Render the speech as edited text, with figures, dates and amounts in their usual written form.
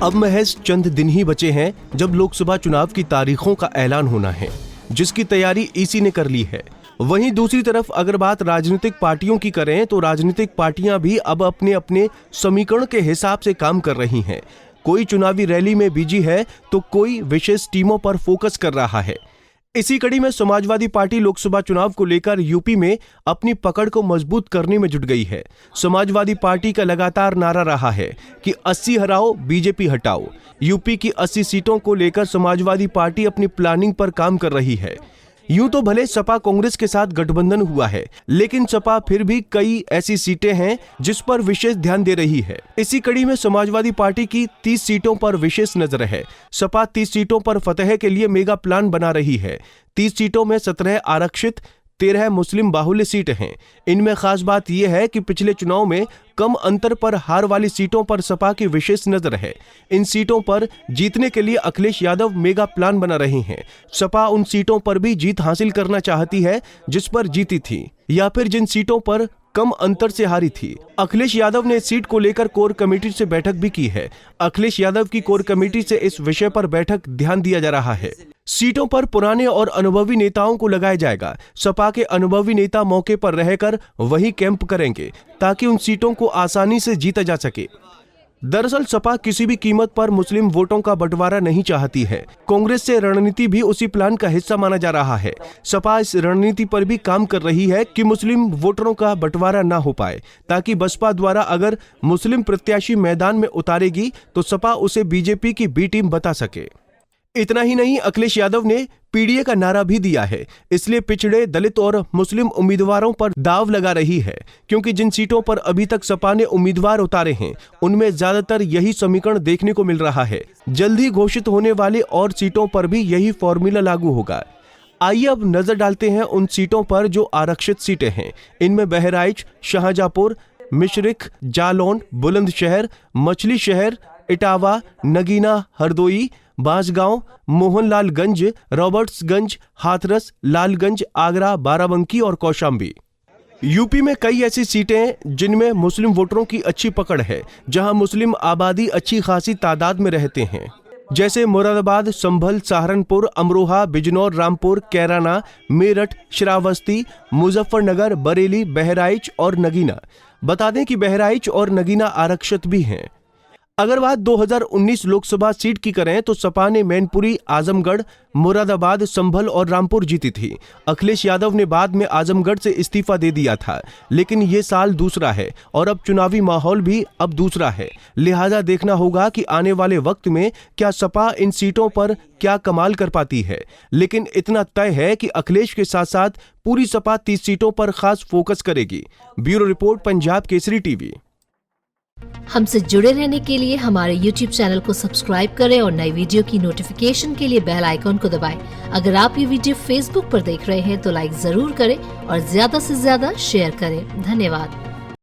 अब महज चंद दिन ही बचे हैं जब लोकसभा चुनाव की तारीखों का ऐलान होना है, जिसकी तैयारी ईसी ने कर ली है। वहीं दूसरी तरफ अगर बात राजनीतिक पार्टियों की करें तो राजनीतिक पार्टियां भी अब अपने अपने समीकरण के हिसाब से काम कर रही हैं। कोई चुनावी रैली में बिजी है तो कोई विशेष टीमों पर फोकस कर रहा है। इसी कड़ी में समाजवादी पार्टी लोकसभा चुनाव को लेकर यूपी में अपनी पकड़ को मजबूत करने में जुट गई है। समाजवादी पार्टी का लगातार नारा रहा है कि 80 हराओ बीजेपी हटाओ। यूपी की 80 सीटों को लेकर समाजवादी पार्टी अपनी प्लानिंग पर काम कर रही है। यूं तो भले सपा कांग्रेस के साथ गठबंधन हुआ है, लेकिन सपा फिर भी कई ऐसी सीटें हैं जिस पर विशेष ध्यान दे रही है। इसी कड़ी में समाजवादी पार्टी की 30 सीटों पर विशेष नजर है। सपा 30 सीटों पर फतह के लिए मेगा प्लान बना रही है। 30 सीटों में 17 आरक्षित, 13 मुस्लिम बाहुल्य सीट हैं। इनमें खास बात यह है कि पिछले चुनाव में कम अंतर पर हार वाली सीटों पर सपा की विशेष नजर है। इन सीटों पर जीतने के लिए अखिलेश यादव मेगा प्लान बना रहे हैं। सपा उन सीटों पर भी जीत हासिल करना चाहती है जिस पर जीती थी या फिर जिन सीटों पर कम अंतर से हारी थी। अखिलेश यादव ने इस सीट को लेकर कोर कमेटी से बैठक भी की है। अखिलेश यादव की कोर कमेटी से इस विषय पर बैठक ध्यान दिया जा रहा है। सीटों पर पुराने और अनुभवी नेताओं को लगाया जाएगा। सपा के अनुभवी नेता मौके पर रहकर वही कैंप करेंगे ताकि उन सीटों को आसानी से जीता जा सके। दरअसल सपा किसी भी कीमत पर मुस्लिम वोटों का बंटवारा नहीं चाहती है। कांग्रेस से रणनीति भी उसी प्लान का हिस्सा माना जा रहा है। सपा इस रणनीति पर भी काम कर रही है कि मुस्लिम वोटरों का बंटवारा ना हो पाए, ताकि बसपा द्वारा अगर मुस्लिम प्रत्याशी मैदान में उतारेगी तो सपा उसे बीजेपी की बी टीम बता सके। इतना ही नहीं, अखिलेश यादव ने पीडीए का नारा भी दिया है। इसलिए पिछड़े, दलित और मुस्लिम उम्मीदवारों पर दाव लगा रही है, क्योंकि जिन सीटों पर अभी तक सपा ने उम्मीदवार उतारे हैं उनमें ज्यादातर यही समीकरण देखने को मिल रहा है। जल्द ही घोषित होने वाले और सीटों पर भी यही फॉर्मूला लागू होगा। आइए अब नजर डालते हैं उन सीटों पर जो आरक्षित सीटें हैं। इनमें बहराइच, शाहजहांपुर, मिश्रिख, जालौन, बुलंदशहर, मछली शहर, इटावा, नगीना, हरदोई, बांसगांव, मोहनलालगंज, रॉबर्ट्सगंज, हाथरस, लालगंज, आगरा, बाराबंकी और कौशाम्बी। यूपी में कई ऐसी सीटें जिनमें मुस्लिम वोटरों की अच्छी पकड़ है, जहां मुस्लिम आबादी अच्छी खासी तादाद में रहते हैं, जैसे मुरादाबाद, संभल, सहारनपुर, अमरोहा, बिजनौर, रामपुर, कैराना, मेरठ, श्रावस्ती, मुजफ्फरनगर, बरेली, बहराइच और नगीना। बता दें कि बहराइच और नगीना आरक्षित भी हैं। अगर बात 2019 लोकसभा सीट की करें तो सपा ने मैनपुरी, आजमगढ़, मुरादाबाद, संभल और रामपुर जीती थी। अखिलेश यादव ने बाद में आजमगढ़ से इस्तीफा दे दिया था, लेकिन ये साल दूसरा है और अब चुनावी माहौल भी अब दूसरा है। लिहाजा देखना होगा कि आने वाले वक्त में क्या सपा इन सीटों पर क्या कमाल कर पाती है। लेकिन इतना तय है कि अखिलेश के साथ साथ पूरी सपा 30 सीटों पर खास फोकस करेगी। Bureau report, Punjab Kesari TV. हमसे जुड़े रहने के लिए हमारे YouTube चैनल को सब्सक्राइब करें और नई वीडियो की नोटिफिकेशन के लिए बेल आइकॉन को दबाएं। अगर आप ये वीडियो Facebook पर देख रहे हैं तो लाइक जरूर करें और ज्यादा से ज्यादा शेयर करें। धन्यवाद।